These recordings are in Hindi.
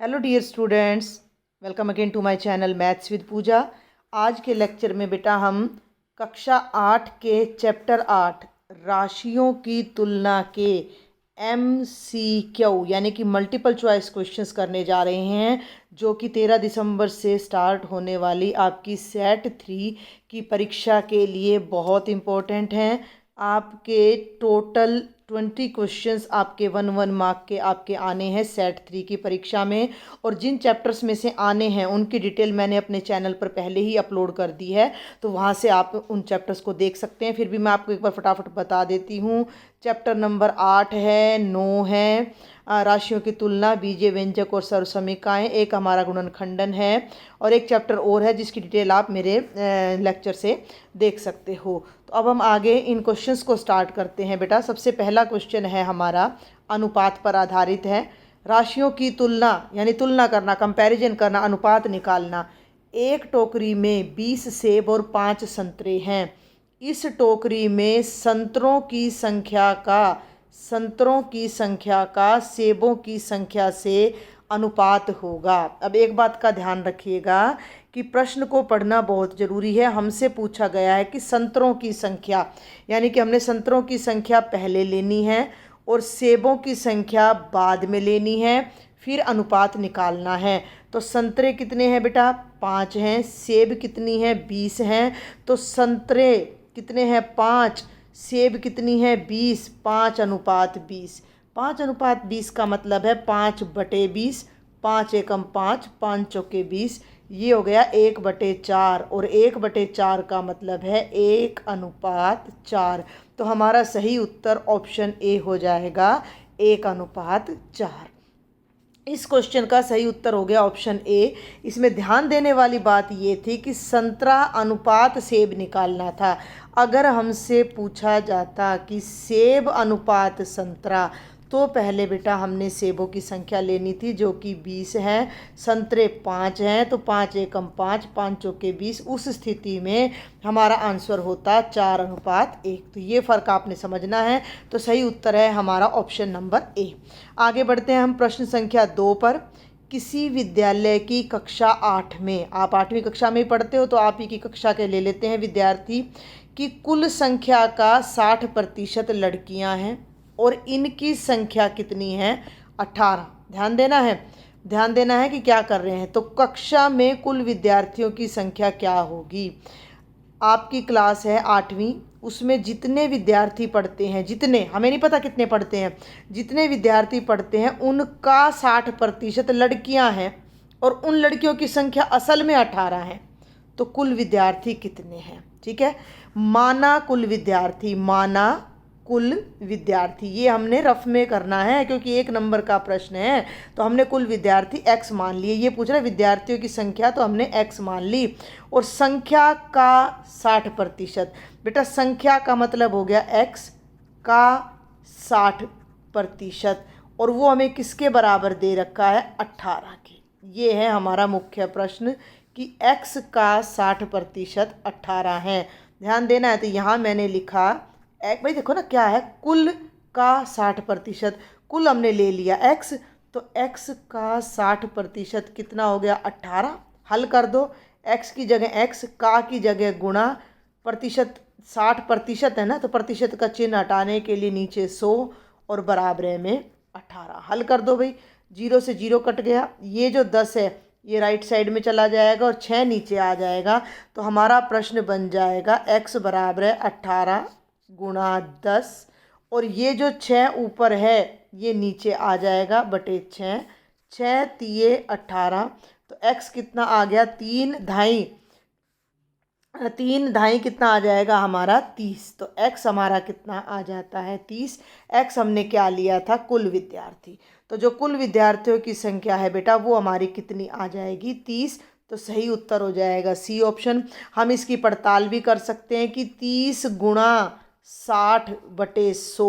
Hello dear students, welcome again to my channel maths with Pooja. आज के लेक्चर में बेटा हम कक्षा 8 के चैप्टर 8 राशियों की तुलना के MCQ यानी कि मल्टीपल चॉइस क्वेश्चंस करने जा रहे हैं, जो कि 13 दिसंबर से स्टार्ट होने वाली आपकी सेट 3 की परीक्षा के लिए बहुत इम्पोर्टेंट हैं। आपके टोटल 20 क्वेश्चंस आपके 1 मार्क के आपके आने हैं सेट 3 की परीक्षा में। और जिन चैप्टर्स में से आने हैं उनकी डिटेल मैंने अपने चैनल पर पहले ही अपलोड कर दी है, तो वहाँ से आप उन चैप्टर्स को देख सकते हैं। फिर भी मैं आपको एक बार फटाफट बता देती हूँ। चैप्टर नंबर 8 है, 9 है राशियों की तुलना, बीजीय व्यंजक और सर्वसमीकाएँ, एक हमारा गुणनखंडन है, और एक चैप्टर और है जिसकी डिटेल आप मेरे लेक्चर से देख सकते हो। तो अब हम आगे इन क्वेश्चंस को स्टार्ट करते हैं बेटा। सबसे पहला क्वेश्चन है हमारा अनुपात पर आधारित है। राशियों की तुलना यानी तुलना करना, कंपैरिजन करना, अनुपात निकालना। एक टोकरी में 20 सेब और 5 संतरे हैं। इस टोकरी में संतरों की संख्या का सेबों की संख्या से अनुपात होगा। अब एक बात का ध्यान रखिएगा कि प्रश्न को पढ़ना बहुत ज़रूरी है। हमसे पूछा गया है कि संतरों की संख्या, यानी कि हमने संतरों की संख्या पहले लेनी है और सेबों की संख्या बाद में लेनी है, फिर अनुपात निकालना है। तो संतरे कितने हैं बेटा? 5 हैं। सेब कितनी है? 20 हैं। तो संतरे कितने हैं? 5। सेब कितनी है? 20। 5:20। 5:20 का मतलब है 5/20। 5 एकम 5, 5 चौके 20, ये हो गया 1/4। और 1/4 का मतलब है 1:4। तो हमारा सही उत्तर ऑप्शन ए हो जाएगा, 1:4। इस क्वेश्चन का सही उत्तर हो गया ऑप्शन ए। इसमें ध्यान देने वाली बात ये थी कि संतरा अनुपात सेब निकालना था। अगर हमसे पूछा जाता कि सेब अनुपात संतरा, तो पहले बेटा हमने सेबों की संख्या लेनी थी जो कि 20 है, संतरे 5 हैं, तो 5 एकम 5, 5 चौके 20। उस स्थिति में हमारा आंसर होता 4:1। तो ये फ़र्क आपने समझना है। तो सही उत्तर है हमारा ऑप्शन नंबर ए। आगे बढ़ते हैं हम प्रश्न संख्या 2 पर। किसी विद्यालय की कक्षा 8 में, आप 8वीं कक्षा में पढ़ते हो तो आप ही की कक्षा के ले लेते हैं विद्यार्थी, की कुल संख्या का 60% लड़कियां हैं और इनकी संख्या कितनी है? 18। ध्यान देना है कि क्या कर रहे हैं। तो कक्षा में कुल विद्यार्थियों की संख्या क्या होगी? आपकी क्लास है 8वीं, उसमें जितने विद्यार्थी पढ़ते हैं, जितने, हमें नहीं पता कितने पढ़ते हैं, जितने विद्यार्थी पढ़ते हैं उनका 60% लड़कियां हैं और उन लड़कियों की संख्या असल में 18 है। तो कुल विद्यार्थी कितने हैं? ठीक है, माना कुल विद्यार्थी, ये हमने रफ में करना है क्योंकि 1 नंबर का प्रश्न है। तो हमने कुल विद्यार्थी x मान लिए। ये पूछ रहा है विद्यार्थियों की संख्या, तो हमने x मान ली। और संख्या का 60%, बेटा संख्या का मतलब हो गया x का 60%, और वो हमें किसके बराबर दे रखा है? 18 के। ये है हमारा मुख्य प्रश्न कि x का 60% 18 है। ध्यान देना है। तो यहाँ मैंने लिखा भाई देखो ना क्या है, कुल का 60%, कुल हमने ले लिया x, तो x का 60% कितना हो गया? 18। हल कर दो, x की जगह x, का की जगह गुणा, प्रतिशत 60% है ना, तो प्रतिशत का चिन्ह हटाने के लिए नीचे 100 और बराबर में 18। हल कर दो भाई, 0 से 0 कट गया, ये जो 10 है ये राइट साइड में चला जाएगा और 6 नीचे आ जाएगा। तो हमारा प्रश्न बन जाएगा x बराबर है 18 गुणा 10, और ये जो 6 ऊपर है ये नीचे आ जाएगा बटे 6, 6 तिये 18। तो x कितना आ गया? 3 ढाई कितना आ जाएगा हमारा? 30। तो x हमारा कितना आ जाता है? 30। x हमने क्या लिया था? कुल विद्यार्थी। तो जो कुल विद्यार्थियों की संख्या है बेटा वो हमारी कितनी आ जाएगी? 30। तो सही उत्तर हो जाएगा सी ऑप्शन। हम इसकी पड़ताल भी कर सकते हैं कि 30 गुणा 60/100,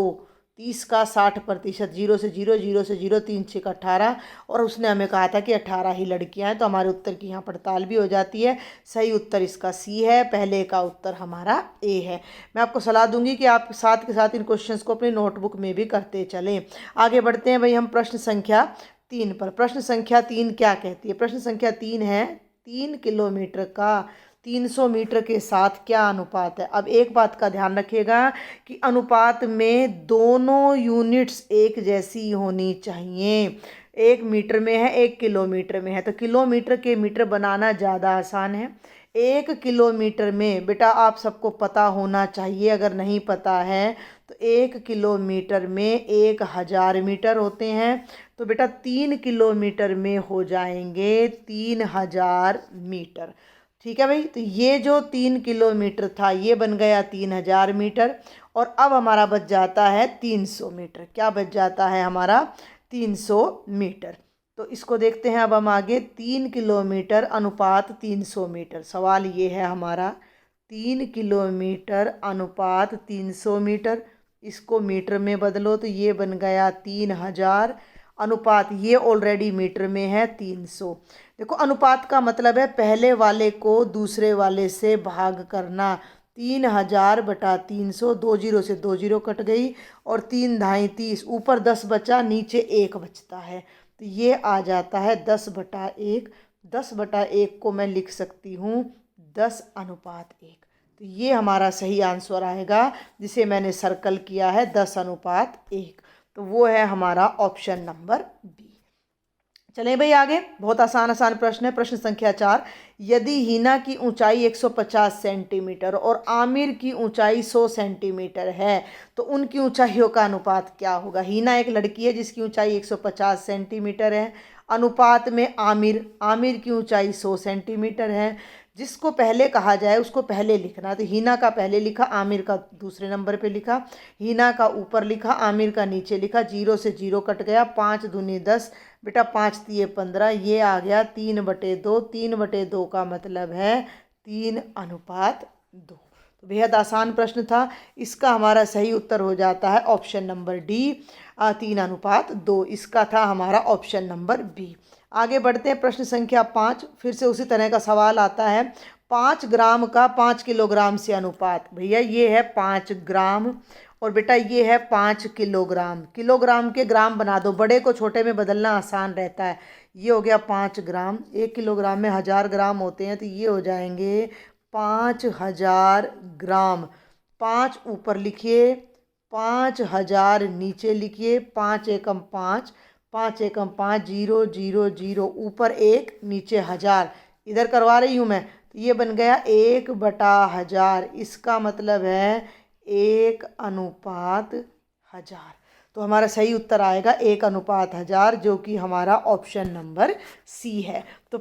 30 का 60%, 0 से 0, 0 से 0, 3 6 का 18, और उसने हमें कहा था कि 18 ही लड़कियां हैं, तो हमारे उत्तर की यहाँ पड़ताल भी हो जाती है। सही उत्तर इसका सी है, पहले का उत्तर हमारा ए है। मैं आपको सलाह दूंगी कि आप साथ के साथ इन क्वेश्चंस को अपनी नोटबुक में भी करते चलें। आगे बढ़ते हैं भाई हम प्रश्न संख्या 3 पर। प्रश्न संख्या 3 क्या कहती है? प्रश्न संख्या 3 है 3 किलोमीटर का 300 मीटर के साथ क्या अनुपात है। अब एक बात का ध्यान रखिएगा कि अनुपात में दोनों यूनिट्स एक जैसी होनी चाहिए। 1 मीटर में है, 1 किलोमीटर में है, तो किलोमीटर के मीटर बनाना ज़्यादा आसान है। 1 किलोमीटर में बेटा आप सबको पता होना चाहिए, अगर नहीं पता है तो 1 किलोमीटर में 1000 मीटर होते हैं। तो बेटा 3 किलोमीटर में हो जाएंगे 3000 मीटर। ठीक है भाई, तो ये जो 3 किलोमीटर था ये बन गया 3000 मीटर। और अब हमारा बच जाता है 300 मीटर। क्या बच जाता है हमारा? 300 मीटर। तो इसको देखते हैं अब हम आगे। 3 किलोमीटर अनुपात 300 मीटर। सवाल ये है हमारा 3 किलोमीटर अनुपात 300 मीटर, इसको मीटर में बदलो तो ये बन गया 3000 अनुपात, ये ऑलरेडी मीटर में है 300। देखो अनुपात का मतलब है पहले वाले को दूसरे वाले से भाग करना। 3000 बटा 300, 2 जीरो से 2 जीरो कट गई और 3 ढाई 30, ऊपर 10 बचा, नीचे 1 बचता है, तो ये आ जाता है 10 बटा 1। 10 बटा 1 को मैं लिख सकती हूँ 10 अनुपात 1। तो ये हमारा सही आंसर आएगा जिसे मैंने सर्कल किया है 10 अनुपात 1। तो वो है हमारा ऑप्शन नंबर बी। चलें भाई आगे, बहुत आसान आसान प्रश्न है। प्रश्न संख्या 4, यदि हीना की ऊंचाई 150 सेंटीमीटर और आमिर की ऊंचाई 100 सेंटीमीटर है तो उनकी ऊंचाइयों का अनुपात क्या होगा। हीना एक लड़की है जिसकी ऊंचाई 150 सेंटीमीटर है, अनुपात में आमिर की ऊंचाई 100 सेंटीमीटर है। जिसको पहले कहा जाए उसको पहले लिखना। तो हीना का पहले लिखा, आमिर का दूसरे नंबर पे लिखा, हीना का ऊपर लिखा, आमिर का नीचे लिखा, 0 से 0 कट गया, 5 दूनी 10, बेटा 5 तिये 15, ये आ गया 3/2। 3/2 का मतलब है 3 अनुपात 2। तो बेहद आसान प्रश्न था। इसका हमारा सही उत्तर हो जाता है ऑप्शन नंबर डी, 3 अनुपात 2। इसका था हमारा ऑप्शन नंबर बी। आगे बढ़ते हैं। प्रश्न संख्या 5, फिर से उसी तरह का सवाल आता है। 5 ग्राम का 5 किलोग्राम से अनुपात। भैया ये है 5 ग्राम और बेटा ये है 5 किलोग्राम। किलोग्राम के ग्राम बना दो, बड़े को छोटे में बदलना आसान रहता है। ये हो गया 5 ग्राम, 1 किलोग्राम में 1000 ग्राम होते हैं, तो ये हो जाएंगे 5000 ग्राम। 5 ऊपर लिखिए, 5000 नीचे लिखिए, 5 एकम 5, 5 एकम 5, 0 0 0, ऊपर 1 नीचे 1000, इधर करवा रही हूँ मैं। तो ये बन गया 1/1000। इसका मतलब है 1 अनुपात 1000। तो हमारा सही उत्तर आएगा 1 अनुपात 1000, जो कि हमारा ऑप्शन नंबर सी है। तो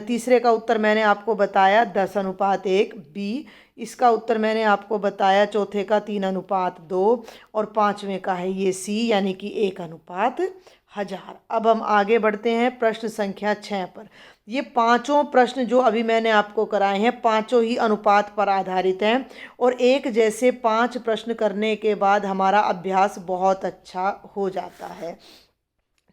तीसरे का उत्तर मैंने आपको बताया 10 अनुपात 1 बी। इसका उत्तर मैंने आपको बताया चौथे का 3 अनुपात 2 और पाँचवें का है ये सी, यानी कि 1 अनुपात 1000। अब हम आगे बढ़ते हैं प्रश्न संख्या 6 पर। ये पांचों प्रश्न जो अभी मैंने आपको कराए हैं पांचों ही अनुपात पर आधारित हैं और एक जैसे 5 प्रश्न करने के बाद हमारा अभ्यास बहुत अच्छा हो जाता है।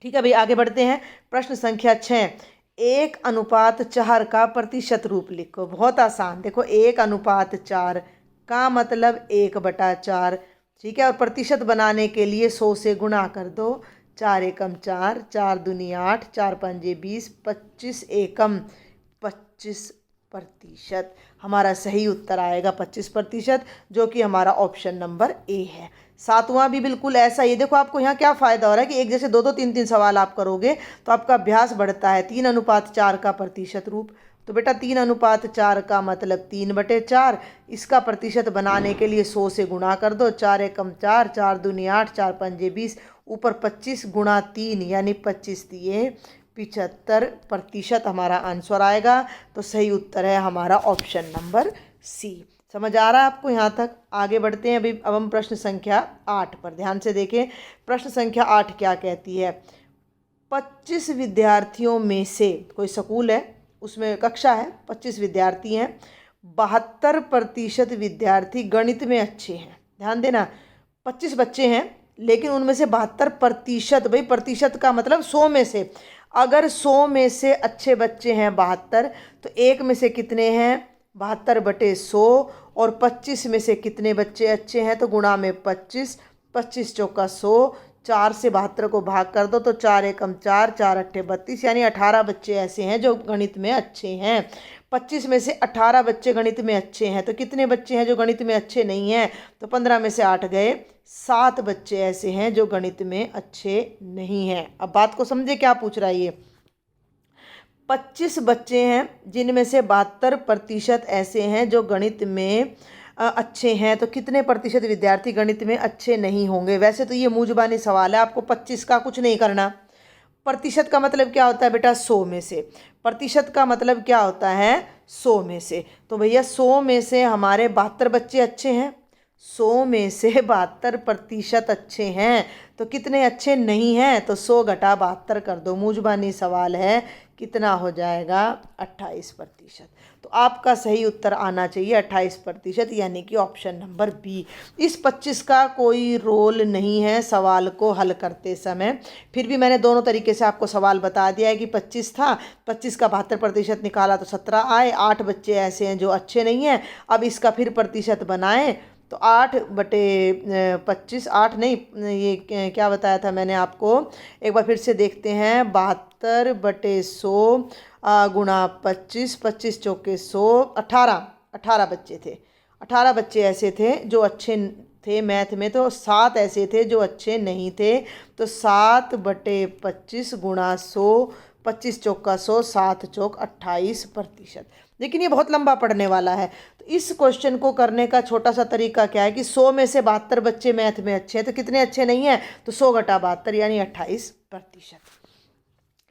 ठीक है भाई, आगे बढ़ते हैं। प्रश्न संख्या 6, 1 अनुपात 4 का प्रतिशत रूप लिखो। बहुत आसान, देखो 1 अनुपात 4 का मतलब 1/4। ठीक है, और प्रतिशत बनाने के लिए 100 से गुणा कर दो। 4 एकम 4, 4 दूनी 8, 4 पंजे 20, 25 एकम 25%। हमारा सही उत्तर आएगा 25%, जो कि हमारा ऑप्शन नंबर ए है। 7वां भी बिल्कुल ऐसा ही। देखो आपको यहाँ क्या फ़ायदा हो रहा है कि एक जैसे 2 2 3 3 सवाल आप करोगे तो आपका अभ्यास बढ़ता है। 3 अनुपात 4 का प्रतिशत रूप, तो बेटा 3 अनुपात 4 का मतलब 3/4। इसका प्रतिशत बनाने के लिए 100 से गुणा कर दो। 4 एकम 4, 4 दूनी 8, 4 पंजे 20, ऊपर 25 गुणा 3 यानी 25 तिये 75% हमारा आंसर आएगा। तो सही उत्तर है हमारा ऑप्शन नंबर सी। समझ आ रहा है आपको यहाँ तक? आगे बढ़ते हैं अभी। अब हम प्रश्न संख्या 8 पर ध्यान से देखें। प्रश्न संख्या 8 क्या कहती है। 25 विद्यार्थियों में से, कोई स्कूल है उसमें कक्षा है, 25 विद्यार्थी हैं, 72% विद्यार्थी गणित में अच्छे हैं। ध्यान देना, 25 बच्चे हैं लेकिन उनमें से 72%, भाई प्रतिशत का मतलब 100 में से, अगर 100 में से अच्छे बच्चे हैं 72, तो 1 में से कितने हैं 72/100, और 25 में से कितने बच्चे अच्छे हैं तो गुणा में 25, 25 चौका 100, 4 से 72 को भाग कर दो तो 4 एकम 4, 4 अट्ठे 32, यानी 18 बच्चे ऐसे हैं जो गणित में अच्छे हैं। 25 में से 18 बच्चे गणित में अच्छे हैं, तो कितने बच्चे हैं जो गणित में अच्छे नहीं हैं? तो 15 में से 8 गए, 7 बच्चे ऐसे हैं जो गणित में अच्छे नहीं हैं। अब बात को समझे, क्या पूछ रहा है ये। 25 बच्चे हैं जिनमें से 72% ऐसे हैं जो गणित में अच्छे हैं, तो कितने प्रतिशत विद्यार्थी गणित में अच्छे नहीं होंगे? वैसे तो ये मूंजबानी सवाल है, आपको 25 का कुछ नहीं करना। प्रतिशत का मतलब क्या होता है बेटा? 100 में से। प्रतिशत का मतलब क्या होता है? 100 में से। तो भैया 100 में से हमारे 72 बच्चे अच्छे हैं, 100 में से 72% अच्छे हैं, तो कितने अच्छे नहीं हैं? तो 100 घटा 72 कर दो। मूंजबानी सवाल है, कितना हो जाएगा? 28%। तो आपका सही उत्तर आना चाहिए 28%, यानी कि ऑप्शन नंबर बी। इस 25 का कोई रोल नहीं है सवाल को हल करते समय, फिर भी मैंने दोनों तरीके से आपको सवाल बता दिया है कि 25 था, 25 का 72% निकाला तो 17 आए। 8 बच्चे ऐसे हैं जो अच्छे नहीं हैं, अब इसका फिर प्रतिशत बनाएं तो 8/25, 8 नहीं, ये क्या बताया था मैंने आपको, एक बार फिर से देखते हैं। 72/100 गुणा 25, 25 चौके 100, 18 बच्चे थे। 18 बच्चे ऐसे थे जो अच्छे थे मैथ में, तो 7 ऐसे थे जो अच्छे नहीं थे। तो 7/25 गुणा 100, 25 चौका 100, 7 चौक 28%। लेकिन ये बहुत लंबा पढ़ने वाला है, तो इस क्वेश्चन को करने का छोटा सा तरीका क्या है कि 100 में से 72 बच्चे मैथ में अच्छे हैं, तो कितने अच्छे नहीं हैं? तो 100 घटा 72 यानी 28%।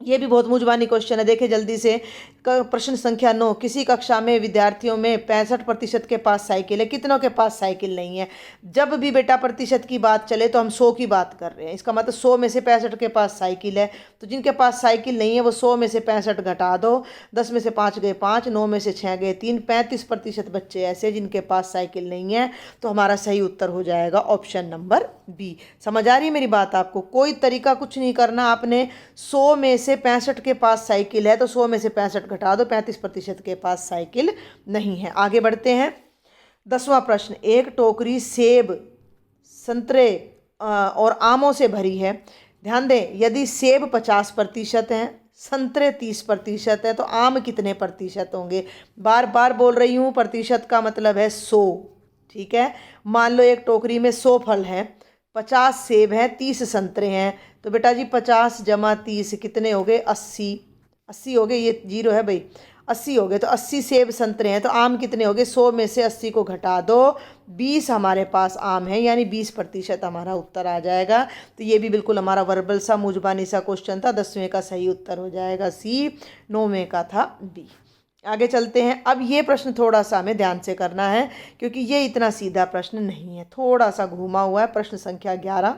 ये भी बहुत मूंजबानी क्वेश्चन है, देखे जल्दी से। प्रश्न संख्या 9, किसी कक्षा में विद्यार्थियों में 65% के पास साइकिल है, कितनों के पास साइकिल नहीं है? जब भी बेटा प्रतिशत की बात चले तो हम 100 की बात कर रहे हैं, इसका मतलब 100 में से 65 के पास साइकिल है। तो जिनके पास साइकिल नहीं है वो 100 में से 65 घटा दो, 10 में से 5 गए 5, 9 में से 6 गए 3, 35% बच्चे ऐसे जिनके पास साइकिल नहीं है। तो हमारा सही उत्तर हो जाएगा ऑप्शन नंबर बी। समझ आ रही है मेरी बात आपको? कोई तरीका कुछ नहीं करना आपने। 100 में से 65 के पास साइकिल है तो 100 में से 65 घटा दो, 35% के पास साइकिल नहीं है। आगे बढ़ते हैं। 10वां प्रश्न, एक टोकरी सेब, संतरे और आमों से भरी है। ध्यान दें, यदि सेब 50% हैं, संतरे 30% हैं, तो आम कितने प्रतिशत होंगे? बार बार बोल रही हूँ, प्रतिशत का मतलब है 100। ठीक है, मान लो एक टोकरी में 100 फल हैं, 50 सेब हैं, 30 संतरे हैं, तो बेटा जी 50 जमा 30 कितने हो गए? 80 हो गए। ये 0 है भाई, 80 हो गए। तो 80 सेब संतरे हैं, तो आम कितने हो गए? 100 में से 80 को घटा दो, 20 हमारे पास आम है, यानी 20% हमारा उत्तर आ जाएगा। तो ये भी बिल्कुल हमारा वर्बल सा मूंजबानी सा क्वेश्चन था। 10वें का सही उत्तर हो जाएगा सी, 9वें का था बी। आगे चलते हैं। अब ये प्रश्न थोड़ा सा हमें ध्यान से करना है, क्योंकि ये इतना सीधा प्रश्न नहीं है, थोड़ा सा घूमा हुआ है। प्रश्न संख्या 11,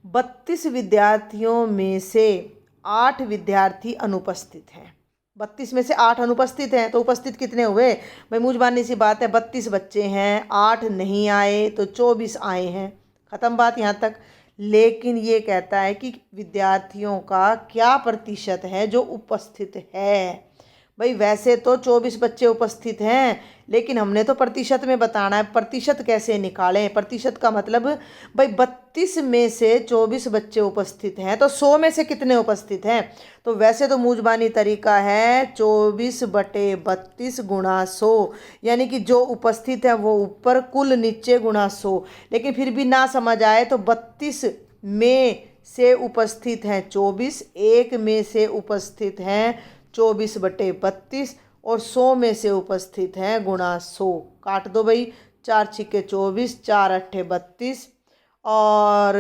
32 विद्यार्थियों में से 8 विद्यार्थी अनुपस्थित हैं। 32 में से 8 अनुपस्थित हैं, तो उपस्थित कितने हुए? भाई मूंजबानी सी बात है, 32 बच्चे हैं, 8 नहीं आए तो 24 आए हैं। ख़त्म बात यहाँ तक। लेकिन ये कहता है कि विद्यार्थियों का क्या प्रतिशत है जो उपस्थित है। भाई वैसे तो 24 बच्चे उपस्थित हैं, लेकिन हमने तो प्रतिशत में बताना है। प्रतिशत कैसे निकालें? प्रतिशत का मतलब भाई 32 में से 24 बच्चे उपस्थित हैं, तो 100 में से कितने उपस्थित हैं? तो वैसे तो मूंजबानी तरीका है 24/32 गुणा 100, यानी कि जो उपस्थित है वो ऊपर, कुल नीचे गुणा 100। लेकिन फिर भी ना समझ आए तो 32 में से उपस्थित हैं 24, 1 में से उपस्थित हैं 24/32 और 100 में से उपस्थित हैं गुणा 100। काट दो भाई, 4 छिक्के 24, 4 अट्ठे 32 और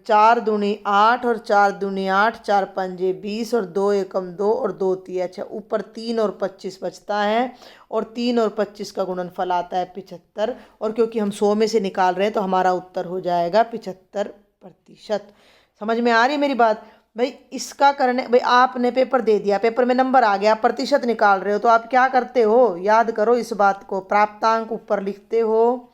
4 दूनी 8 और 4 दूनी 8, 4 पंजे 20 और 2 एकम 2 और 2 तिया। अच्छा, ऊपर 3 और 25 बचता है, और 3 और 25 का गुणनफल आता है 75। और क्योंकि हम 100 में से निकाल रहे हैं तो हमारा उत्तर हो जाएगा 75%। समझ में आ रही है मेरी बात? भाई इसका करने, भाई आपने पेपर दे दिया, पेपर में नंबर आ गया, प्रतिशत निकाल रहे हो, तो आप क्या करते हो? याद करो इस बात को, प्राप्तांक ऊपर लिखते हो,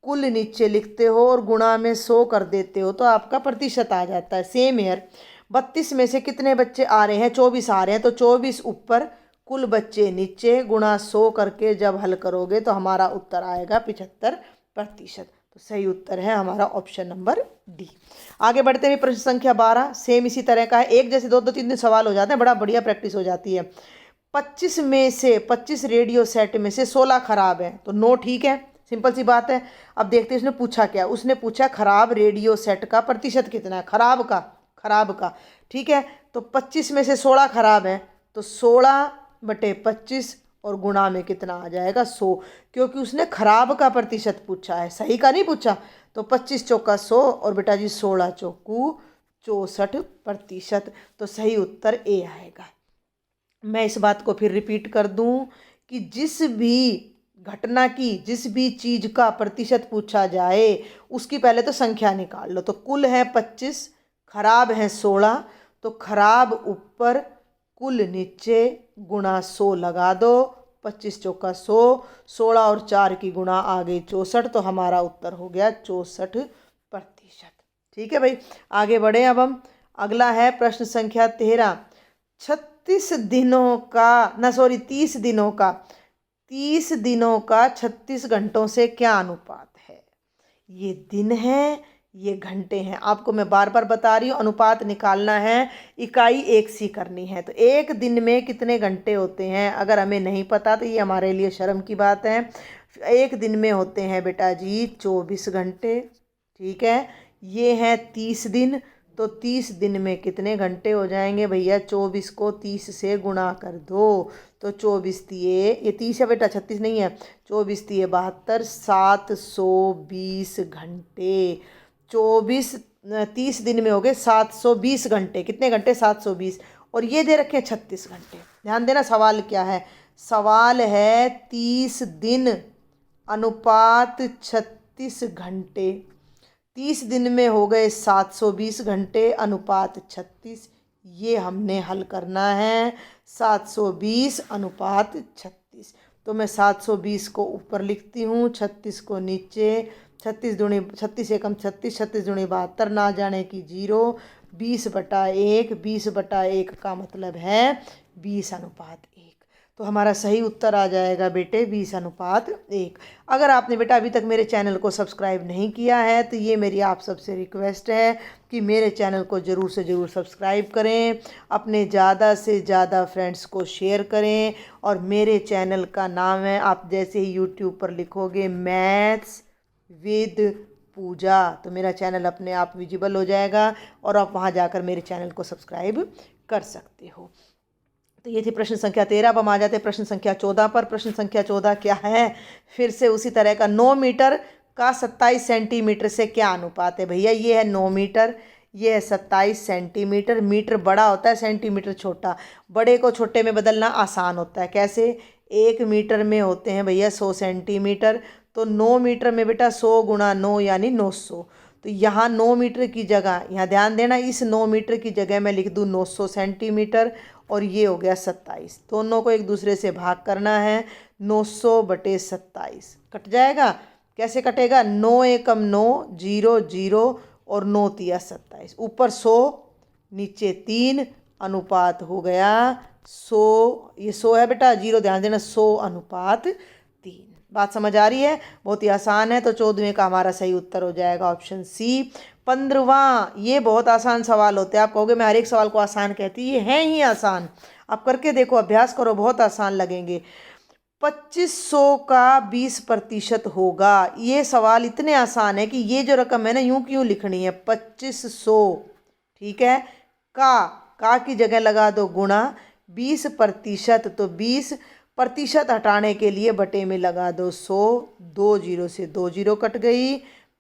कुल नीचे लिखते हो और गुणा में 100 कर देते हो, तो आपका प्रतिशत आ जाता है। सेम हेयर, 32 में से कितने बच्चे आ रहे हैं? 24 आ रहे हैं, तो 24 ऊपर, कुल बच्चे नीचे, गुणा 100 करके जब हल करोगे तो हमारा उत्तर आएगा 75%। तो सही उत्तर है हमारा ऑप्शन नंबर डी। आगे बढ़ते हैं प्रश्न संख्या 12, सेम इसी तरह का है। एक जैसे दो दो तीन तीन सवाल हो जाते हैं, बड़ा बढ़िया प्रैक्टिस हो जाती है। 25 रेडियो सेट में से 16 खराब हैं, तो 9 ठीक है, सिंपल सी बात है। अब देखते हैं उसने पूछा क्या। उसने पूछा खराब रेडियो सेट का प्रतिशत कितना है, खराब का ठीक है। तो 25 में से 16 खराब है, तो 16/25 और गुणा में कितना आ जाएगा 100, क्योंकि उसने खराब का प्रतिशत पूछा है, सही का नहीं पूछा। तो 25 चौका 100 और बेटा जी 16 चौकू 64%, तो सही उत्तर ए आएगा। मैं इस बात को फिर रिपीट कर दूं कि जिस भी घटना की, जिस भी चीज़ का प्रतिशत पूछा जाए उसकी पहले तो संख्या निकाल लो। तो कुल है 25, खराब है 16, तो खराब ऊपर कुल नीचे गुणा 100 लगा दो। 25 चौका 100, 16 और 4 की गुणा आ गई 64, तो हमारा उत्तर हो गया 64%। ठीक है भाई, आगे बढ़े। अब हम अगला है प्रश्न संख्या 13। 30 दिनों का 36 घंटों से क्या अनुपात है। ये दिन है, ये घंटे हैं। आपको मैं बार बार बता रही हूँ, अनुपात निकालना है, इकाई एक सी करनी है। तो एक दिन में कितने घंटे होते हैं अगर हमें नहीं पता तो ये हमारे लिए शर्म की बात है। एक दिन में होते हैं बेटा जी 24 घंटे, ठीक है। ये है 30 दिन, तो 30 दिन में कितने घंटे हो जाएंगे भैया। 24 को 30 से गुणा कर दो, तो 24 तिये, ये 30 है बेटा, 36 नहीं है। 24 तिये 72, 720 घंटे। 30 दिन में हो गए 720 घंटे। कितने घंटे, 720। और ये दे रखे हैं 36 घंटे। ध्यान देना सवाल क्या है। सवाल है 30 दिन अनुपात 36 घंटे। 30 दिन में हो गए 720 घंटे अनुपात 36। ये हमने हल करना है। 720 अनुपात 36, तो मैं 720 को ऊपर लिखती हूँ, 36 को नीचे। 36 एकम 36, 36 दूनी 72, ना जाने की 0। 20/1, 20/1 का मतलब है 20:1। तो हमारा सही उत्तर आ जाएगा बेटे 20:1। अगर आपने बेटा अभी तक मेरे चैनल को सब्सक्राइब नहीं किया है तो ये मेरी आप सबसे रिक्वेस्ट है कि मेरे चैनल को ज़रूर से ज़रूर सब्सक्राइब करें, अपने ज़्यादा से ज़्यादा फ्रेंड्स को शेयर करें। और मेरे चैनल का नाम है, आप जैसे ही यूट्यूब पर लिखोगे मैथ्स विद पूजा, तो मेरा चैनल अपने आप विजिबल हो जाएगा और आप वहाँ जाकर मेरे चैनल को सब्सक्राइब कर सकते हो। तो ये थी प्रश्न संख्या 13। अब हम आ जाते हैं प्रश्न संख्या 14 पर। प्रश्न संख्या 14 क्या है, फिर से उसी तरह का। 9 मीटर का 27 सेंटीमीटर से क्या अनुपात है भैया। ये है 9 मीटर, ये है 27 सेंटीमीटर। मीटर बड़ा होता है, सेंटीमीटर छोटा। बड़े को छोटे में बदलना आसान होता है। कैसे, 1 मीटर में होते हैं भैया 100 सेंटीमीटर, तो 9 मीटर में बेटा 100 गुणा 9 यानी 900। तो यहाँ 9 मीटर की जगह, यहाँ ध्यान देना, इस 9 मीटर की जगह मैं लिख दूँ 900 सेंटीमीटर, और ये हो गया 27। दोनों को एक दूसरे से भाग करना है। 900/27 कट जाएगा। कैसे कटेगा, 9 एकम 9, 0 0 और 9 तिया 27। ऊपर 100 नीचे 3, अनुपात हो गया 100। ये 100 है बेटा, 0 ध्यान देना, 100:3। बात समझ आ रही है, बहुत ही आसान है। तो 14वें का हमारा सही उत्तर हो जाएगा ऑप्शन सी। 15वां, ये बहुत आसान सवाल होते हैं। आप कहोगे मैं हर एक सवाल को आसान कहती, ये हैं ही आसान। आप करके देखो, अभ्यास करो, बहुत आसान लगेंगे। 2500 का 20% होगा। ये सवाल इतने आसान है कि ये जो रकम है ना, यूं क्यों लिखनी है 2500, ठीक है। का की जगह लगा दो गुणा, 20%, तो 20% हटाने के लिए बटे में लगा दो 100। 2 0 से 2 0 कट गई।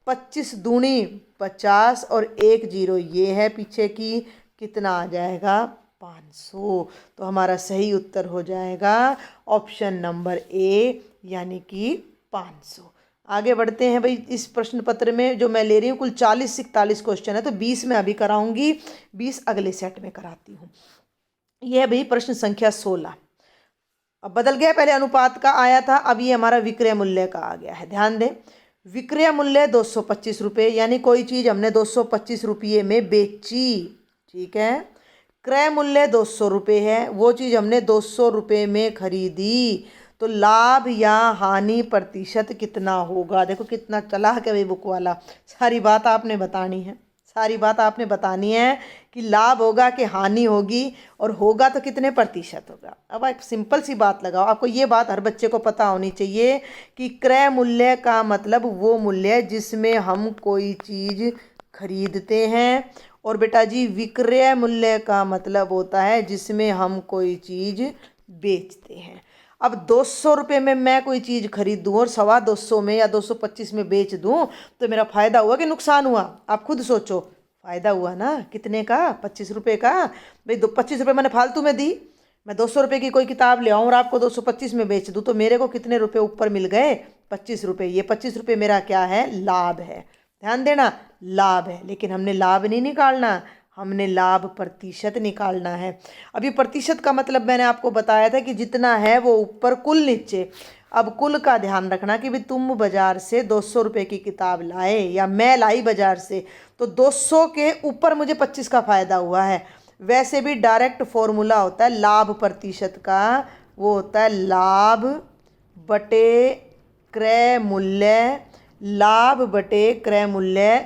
25 दूनी 50 और 1 0 ये है पीछे की, कितना आ जाएगा 500। तो हमारा सही उत्तर हो जाएगा ऑप्शन नंबर ए, यानी कि 500। आगे बढ़ते हैं भाई। इस प्रश्न पत्र में जो मैं ले रही हूँ कुल 40 से 41 क्वेश्चन है, तो 20 में अभी कराऊंगी, 20 अगले सेट में कराती हूँ। यह है भाई प्रश्न संख्या 16। अब बदल गया, पहले अनुपात का आया था, अब ये हमारा विक्रय मूल्य का आ गया है। ध्यान दें, विक्रय मूल्य 225 रुपये, यानी कोई चीज़ हमने 225 रुपये में बेची, ठीक है। क्रय मूल्य 200 रुपये है, वो चीज़ हमने 200 रुपये में खरीदी। तो लाभ या हानि प्रतिशत कितना होगा। देखो कितना चालाक है भाई बुक वाला, सारी बात आपने बतानी है, सारी बात आपने बतानी है कि लाभ होगा कि हानि होगी, और होगा तो कितने प्रतिशत होगा। अब एक सिंपल सी बात लगाओ, आपको ये बात हर बच्चे को पता होनी चाहिए कि क्रय मूल्य का मतलब वो मूल्य है जिसमें हम कोई चीज़ खरीदते हैं, और बेटा जी विक्रय मूल्य का मतलब होता है जिसमें हम कोई चीज़ बेचते हैं। अब 200 रुपये में मैं कोई चीज़ खरीदूँ और 225 में या 225 में बेच दूँ, तो मेरा फ़ायदा हुआ कि नुकसान हुआ? आप खुद सोचो, फ़ायदा हुआ ना। कितने का? 25 रुपये का। भाई 25 रुपये मैंने फालतू में दी। मैं 200 रुपये की कोई किताब ले आऊँ और आपको 225 में बेच दूँ, तो मेरे को कितने रुपये ऊपर मिल गए? 25 रुपये। ये 25 रुपये मेरा क्या है? लाभ है। ध्यान देना, लाभ है। लेकिन हमने लाभ नहीं निकालना, हमने लाभ प्रतिशत निकालना है। अभी प्रतिशत का मतलब मैंने आपको बताया था कि जितना है वो ऊपर कुल नीचे। अब कुल का ध्यान रखना कि भाई तुम बाजार से 200 रुपये की किताब लाए या मैं लाई बाजार से, तो 200 के ऊपर मुझे 25 का फ़ायदा हुआ है। वैसे भी डायरेक्ट फॉर्मूला होता है लाभ प्रतिशत का, वो होता है लाभ बटे क्रय मूल्य, लाभ बटे क्रय मूल्य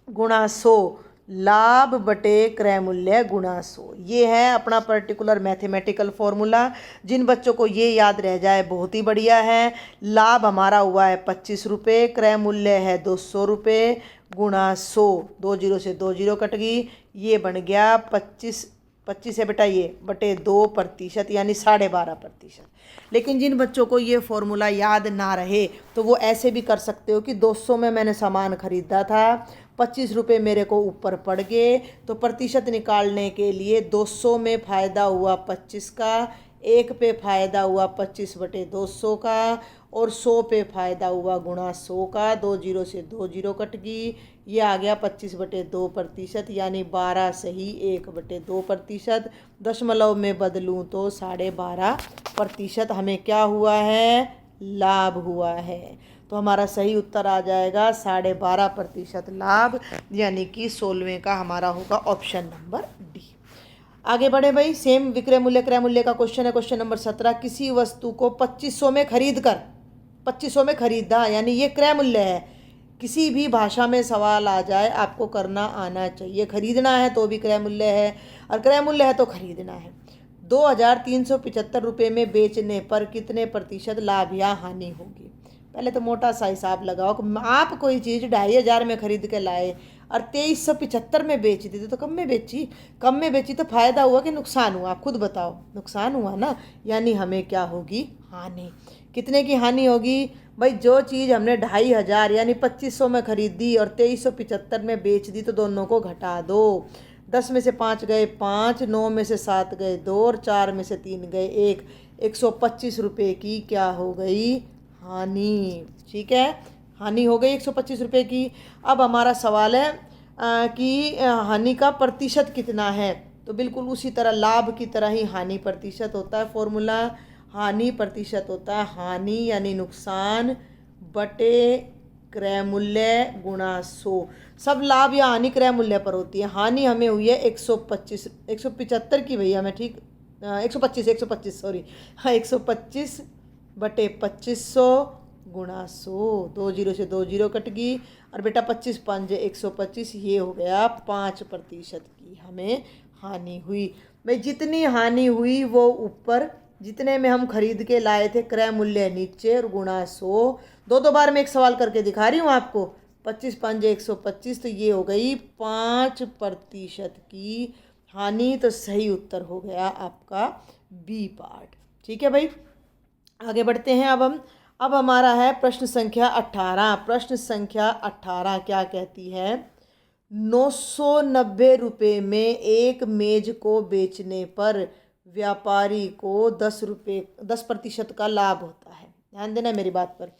गुणा 100, लाभ बटे क्रय मूल्य गुणा 100। ये है अपना पर्टिकुलर मैथमेटिकल फॉर्मूला। जिन बच्चों को ये याद रह जाए बहुत ही बढ़िया है। लाभ हमारा हुआ है 25 रुपये, क्रय मूल्य है 200 रुपये, गुणा 100, 2 जीरो से 2 जीरो कट गई, ये बन गया 25 है बेटा ये बटे 2% यानी 12.5%। लेकिन जिन बच्चों को ये फॉर्मूला याद ना रहे तो वो ऐसे भी कर सकते हो कि 200 में मैंने सामान खरीदा था, 25 रुपये मेरे को ऊपर पड़ गए, तो प्रतिशत निकालने के लिए 200 में फ़ायदा हुआ 25 का, 1 पे फ़ायदा हुआ 25 बटे 200 का, और 100 पे फ़ायदा हुआ गुणा 100 का। 2 जीरो से 2 जीरो कट गई, ये आ गया 25 बटे 2% यानी 12 सही 1 बटे 2%। दशमलव में बदलूँ तो 12.5% हमें क्या हुआ है? लाभ हुआ है। तो हमारा सही उत्तर आ जाएगा 12.5% लाभ, यानी कि 16वें का हमारा होगा ऑप्शन नंबर डी। आगे बढ़े भाई, सेम विक्रय मूल्य क्रय मूल्य का क्वेश्चन है। क्वेश्चन नंबर 17, किसी वस्तु को 2500 में खरीद कर 2500 में खरीदा, यानी ये क्रय मूल्य है। किसी भी भाषा में सवाल आ जाए आपको करना आना चाहिए। खरीदना है तो भी क्रय मूल्य है, और क्रय मूल्य है तो खरीदना है। 2375 रुपये में बेचने पर कितने प्रतिशत लाभ या हानि होगी? पहले तो मोटा सा हिसाब लगाओ कि आप कोई चीज़ 2500 में खरीद के लाए और 2375 में बेच दी, तो कम में बेची। कम में बेची तो फ़ायदा हुआ कि नुकसान हुआ? आप खुद बताओ। नुकसान हुआ ना, यानी हमें क्या होगी? हानि। कितने की हानि होगी भाई? जो चीज़ हमने 2500 यानी 2500 में खरीदी और 2375 में बेच दी, तो दोनों को घटा दो। 10 में से 5 गए 5, 9 में से 7 गए 2, और 4 में से 3 गए 1। 125 रुपये की क्या हो गई? हानि। ठीक है, हानि हो गई 125 रुपये की। अब हमारा सवाल है कि हानि का प्रतिशत कितना है? तो बिल्कुल उसी तरह लाभ की तरह ही हानि प्रतिशत होता है। फॉर्मूला हानि प्रतिशत होता है हानि यानी नुकसान बटे क्रय मूल्य गुणा 100। सब लाभ या हानि क्रय मूल्य पर होती है। हानि हमें हुई है 175 की भैया, मैं ठीक 125 सॉरी, हाँ 125 बटे 2500 गुणा 100। 2 जीरो से 2 जीरो कट गई, और बेटा 25 5 125, ये हो गया 5% की हमें हानि हुई। भाई जितनी हानि हुई वो ऊपर, जितने में हम खरीद के लाए थे क्रय मूल्य नीचे, और गुणा 100। दो बार मैं एक सवाल करके दिखा रही हूँ आपको। 25 5 125, तो ये हो गई 5% की हानि। तो सही उत्तर हो गया आपका बी पार्ट। ठीक है भाई, आगे बढ़ते हैं। अब हमारा है प्रश्न संख्या 18। प्रश्न संख्या 18 क्या कहती है? 990 रुपये में एक मेज को बेचने पर व्यापारी को 10% का लाभ होता है। ध्यान देना मेरी बात पर।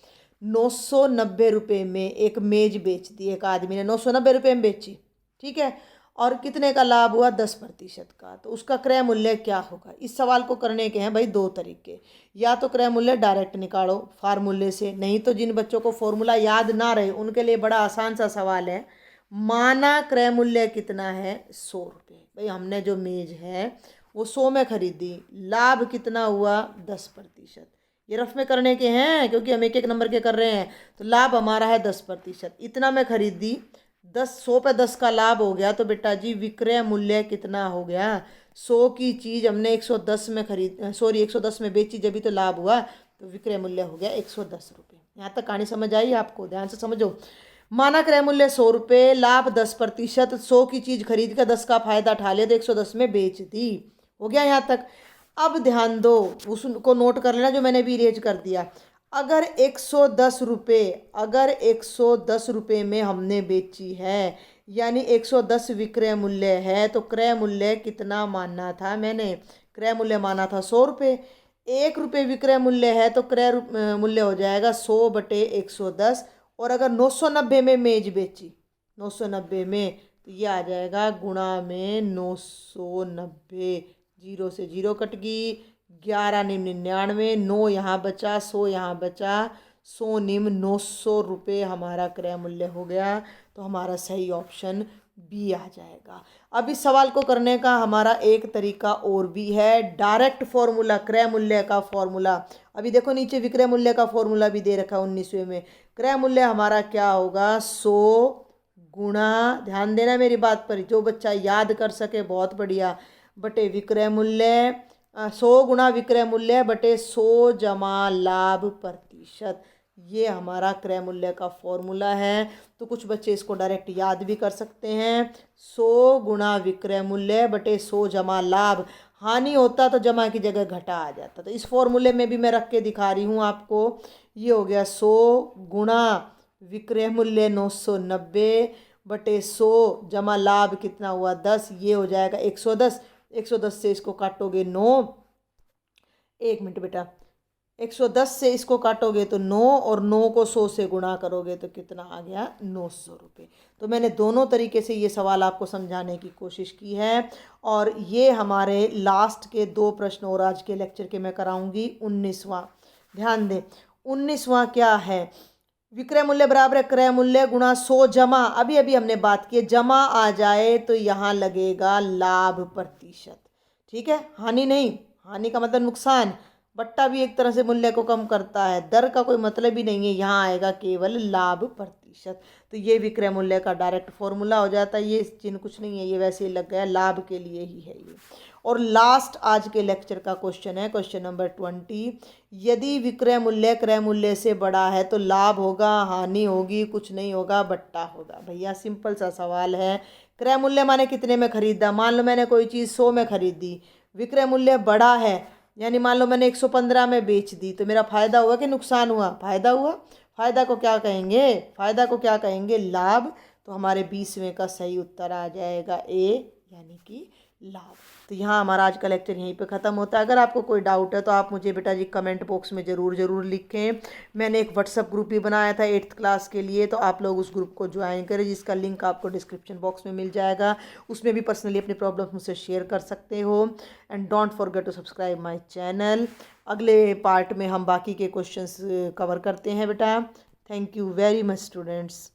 990 रुपये में एक मेज बेच दी, एक आदमी ने 990 रुपये में बेची, ठीक है, और कितने का लाभ हुआ? 10% का। तो उसका क्रय मूल्य क्या होगा? इस सवाल को करने के हैं भाई दो तरीके। या तो क्रय मूल्य डायरेक्ट निकालो फार्मूले से, नहीं तो जिन बच्चों को फॉर्मूला याद ना रहे उनके लिए बड़ा आसान सा सवाल है। माना क्रय मूल्य कितना है? 100 रुपये। भाई हमने जो मेज है वो 100 में खरीदी, लाभ कितना हुआ? 10%। ये रफ में करने के हैं क्योंकि हम एक एक नंबर के कर रहे हैं। तो लाभ हमारा है 10%, इतना मैं खरीदी, 100 पे 10 का लाभ हो गया। तो बेटा जी विक्रय मूल्य कितना हो गया, 100 की चीज़ हमने 110 में खरीद, सॉरी 110 में बेची, जब भी तो लाभ हुआ। तो विक्रय मूल्य हो गया 110 रुपये। यहाँ तक कहानी समझ आई आपको, ध्यान से समझो। माना क्रय मूल्य 100 रुपये, लाभ 10%, 100 की चीज़ खरीद कर 10 का फायदा उठा लिया तो 110 में बेच दी। हो गया यहाँ तक। अब ध्यान दो, उसको नोट कर लेना जो मैंने भी इरेज कर दिया। अगर 110 रुपये, अगर 110 रुपये में हमने बेची है, यानी 110 विक्रय मूल्य है, तो क्रय मूल्य कितना मानना था मैंने, क्रय मूल्य माना था 100 रुपये। 1 रुपये विक्रय मूल्य है तो क्रय मूल्य हो जाएगा 100 बटे 110। और अगर 990 में मेज बेची, 990 में, तो ये आ जाएगा गुणा में 990, 0 से 0 कट गई, 11 निम 99, 9 यहाँ बचा, 100 यहाँ बचा, 100 निम 900 रुपये हमारा क्रय मूल्य हो गया। तो हमारा सही ऑप्शन बी आ जाएगा। अब इस सवाल को करने का हमारा एक तरीका और भी है, डायरेक्ट फॉर्मूला, क्रय मूल्य का फॉर्मूला। अभी देखो नीचे विक्रय मूल्य का फॉर्मूला भी दे रखा है 19वें में। क्रय मूल्य हमारा क्या होगा, 100 गुणा, ध्यान देना मेरी बात पर, जो बच्चा याद कर सके बहुत बढ़िया, बटे विक्रय मूल्य, 100 गुणा विक्रय मूल्य बटे 100 जमा लाभ प्रतिशत। ये हमारा क्रय मूल्य का फॉर्मूला है। तो कुछ बच्चे इसको डायरेक्ट याद भी कर सकते हैं, 100 गुणा विक्रय मूल्य बटे 100 जमा लाभ, हानि होता तो जमा की जगह घटा आ जाता। तो इस फॉर्मूले में भी मैं रख के दिखा रही हूँ आपको। ये हो गया 100 गुणा विक्रय मूल्य 990 बटे 100 जमा लाभ कितना हुआ 10, ये हो जाएगा 110। 110 से इसको काटोगे 9, 1 मिनट बेटा, 110 से इसको काटोगे तो 9, और 9 को 100 से गुणा करोगे तो कितना आ गया, 900 रुपये। तो मैंने दोनों तरीके से ये सवाल आपको समझाने की कोशिश की है। और ये हमारे लास्ट के 2 प्रश्न और आज के लेक्चर के मैं कराऊंगी। 19वां, ध्यान दें, 19वां क्या है, विक्रय मूल्य बराबर है क्रय मूल्य गुणा 100 जमा, अभी अभी हमने बात की, जमा आ जाए तो यहाँ लगेगा लाभ प्रतिशत। ठीक है, हानि नहीं, हानि का मतलब नुकसान, बट्टा भी एक तरह से मूल्य को कम करता है, दर का कोई मतलब ही नहीं है, यहाँ आएगा केवल लाभ प्रतिशत। तो ये विक्रय मूल्य का डायरेक्ट फॉर्मूला हो जाता है। ये चिन्ह कुछ नहीं है, ये वैसे ही लग गया, लाभ के लिए ही है ये। और लास्ट आज के लेक्चर का क्वेश्चन है, क्वेश्चन नंबर 20। यदि विक्रय मूल्य क्रय मूल्य से बड़ा है तो लाभ होगा, हानि होगी, कुछ नहीं होगा, बट्टा होगा। भैया सिंपल सा सवाल है। क्रय मूल्य माने कितने में खरीदा, मान लो मैंने कोई चीज़ 100 में खरीदी, विक्रय मूल्य बड़ा है, यानी मान लो मैंने 115 में बेच दी, तो मेरा फायदा हुआ कि नुकसान हुआ, फायदा हुआ। फायदा को क्या कहेंगे, फायदा को क्या कहेंगे, लाभ। तो हमारे 20वें का सही उत्तर आ जाएगा ए, यानी कि लाभ। तो यहाँ हमारा आज का लेक्चर यहीं पे ख़त्म होता है। अगर आपको कोई डाउट है तो आप मुझे बेटा जी कमेंट बॉक्स में ज़रूर लिखें। मैंने एक व्हाट्सअप ग्रुप भी बनाया था 8th क्लास के लिए, तो आप लोग उस ग्रुप को ज्वाइन करें, जिसका लिंक आपको डिस्क्रिप्शन बॉक्स में मिल जाएगा। उसमें भी पर्सनली अपनी प्रॉब्लम्स मुझसे शेयर कर सकते हो। And don't forget to subscribe my channel. अगले पार्ट में हम बाकी के क्वेश्चंस कवर करते हैं बेटा। Thank you very much students.